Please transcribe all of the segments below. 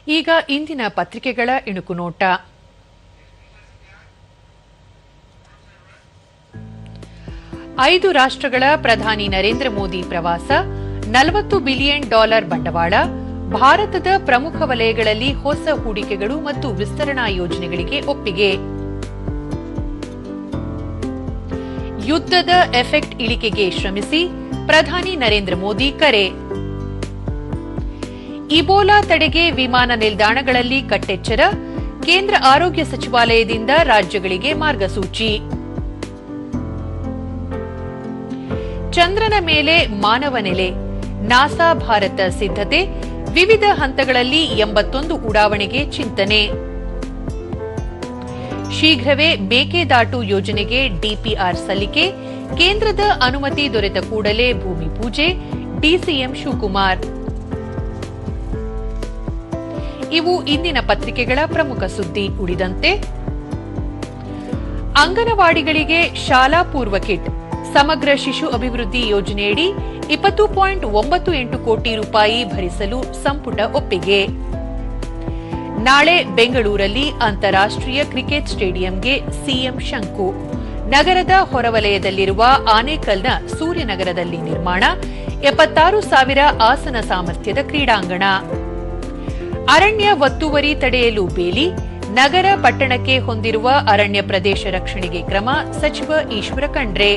ಈಗ ಇಂದಿನ ಪತ್ರಿಕೆಗಳ ಇಣುಕು ನೋಟ. ಐದು ರಾಷ್ಟ್ರಗಳ ಪ್ರಧಾನಿ ನರೇಂದ್ರ ಮೋದಿ ಪ್ರವಾಸ, $40 ಬಿಲಿಯನ್ ಬಂಡವಾಳ, ಭಾರತದ ಪ್ರಮುಖ ವಲಯಗಳಲ್ಲಿ ಹೊಸ ಹೂಡಿಕೆಗಳು ಮತ್ತು ವಿಸ್ತರಣಾ ಯೋಜನೆಗಳಿಗೆ ಒಪ್ಪಿಗೆ. ಯುದ್ಧದ ಎಫೆಕ್ಟ್ ಇಳಿಕೆಗೆ ಶ್ರಮಿಸಿ, ಪ್ರಧಾನಿ ನರೇಂದ್ರ ಮೋದಿ ಕರೆ. ಇಬೋಲಾ ತಡೆಗೆ ವಿಮಾನ ನಿಲ್ದಾಣಗಳಲ್ಲಿ ಕಟ್ಟೆಚ್ಚರ, ಕೇಂದ್ರ ಆರೋಗ್ಯ ಸಚಿವಾಲಯದಿಂದ ರಾಜ್ಯಗಳಿಗೆ ಮಾರ್ಗಸೂಚಿ. ಚಂದ್ರನ ಮೇಲೆ ಮಾನವ ನೆಲೆ, ನಾಸಾ ಭಾರತ ಸಿದ್ಧತೆ, ವಿವಿಧ ಹಂತಗಳಲ್ಲಿ 81 ಉಡಾವಣೆಗೆ ಚಿಂತನೆ. ಶೀಘ್ರವೇ ಮೇಕೆದಾಟು ಯೋಜನೆಗೆ ಡಿಪಿಆರ್ ಸಲ್ಲಿಕೆ, ಕೇಂದ್ರದ ಅನುಮತಿ ದೊರೆತ ಕೂಡಲೇ ಭೂಮಿ ಪೂಜೆ, ಡಿಸಿಎಂ ಶಿವಕುಮಾರ್. ಇವು ಇಂದಿನ ಪತ್ರಿಕೆಗಳ ಪ್ರಮುಖ ಸುದ್ದಿ. ಉಳಿದಂತೆ ಅಂಗನವಾಡಿಗಳಿಗೆ ಶಾಲಾ ಪೂರ್ವ ಕಿಟ್, ಸಮಗ್ರ ಶಿಶು ಅಭಿವೃದ್ಧಿ ಯೋಜನೆಯಡಿ 20.98 ಕೋಟಿ ರೂಪಾಯಿ ಭರಿಸಲು ಸಂಪುಟ ಒಪ್ಪಿಗೆ. ನಾಳೆ ಬೆಂಗಳೂರಲ್ಲಿ ಅಂತಾರಾಷ್ಟ್ರೀಯ ಕ್ರಿಕೆಟ್ ಸ್ಟೇಡಿಯಂಗೆ ಸಿಎಂ ಶಂಕು. ನಗರದ ಹೊರವಲಯದಲ್ಲಿರುವ ಆನೇಕಲ್ನ ಸೂರ್ಯನಗರದಲ್ಲಿ ನಿರ್ಮಾಣ, 76,000 ಆಸನ ಸಾಮರ್ಥ್ಯದ ಕ್ರೀಡಾಂಗಣ. ಅರಣ್ಯ ಒತ್ತುವರಿ ತಡೆಯಲು ಬೇಲಿ, ನಗರ ಪಟ್ಟಣಕ್ಕೆ ಹೊಂದಿರುವ ಅರಣ್ಯ ಪ್ರದೇಶ ರಕ್ಷಣೆಗೆ ಕ್ರಮ, ಸಚಿವ ಈಶ್ವರ ಖಂಡ್ರೆ.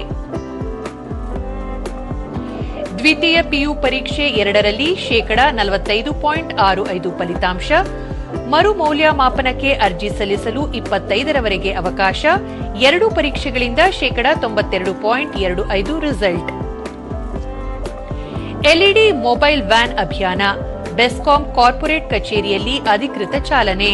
ದ್ವಿತೀಯ ಪಿಯು ಪರೀಕ್ಷೆ 2ರಲ್ಲಿ 45.65% ಫಲಿತಾಂಶ, ಮರು ಮೌಲ್ಯಮಾಪನಕ್ಕೆ ಅರ್ಜಿ ಸಲ್ಲಿಸಲು 25ರವರೆಗೆ ಅವಕಾಶ, 2 ಪರೀಕ್ಷೆಗಳಿಂದ 92.25% ರಿಸಲ್ಟ್. ಎಲ್ಇಡಿ ಮೊಬೈಲ್ ವ್ಯಾನ್ ಅಭಿಯಾನ, ಬೆಸ್ಕಾಂ ಕಾರ್ಪೊರೇಟ್ ಕಚೇರಿಯಲ್ಲಿ ಅಧಿಕೃತ ಚಾಲನೆ.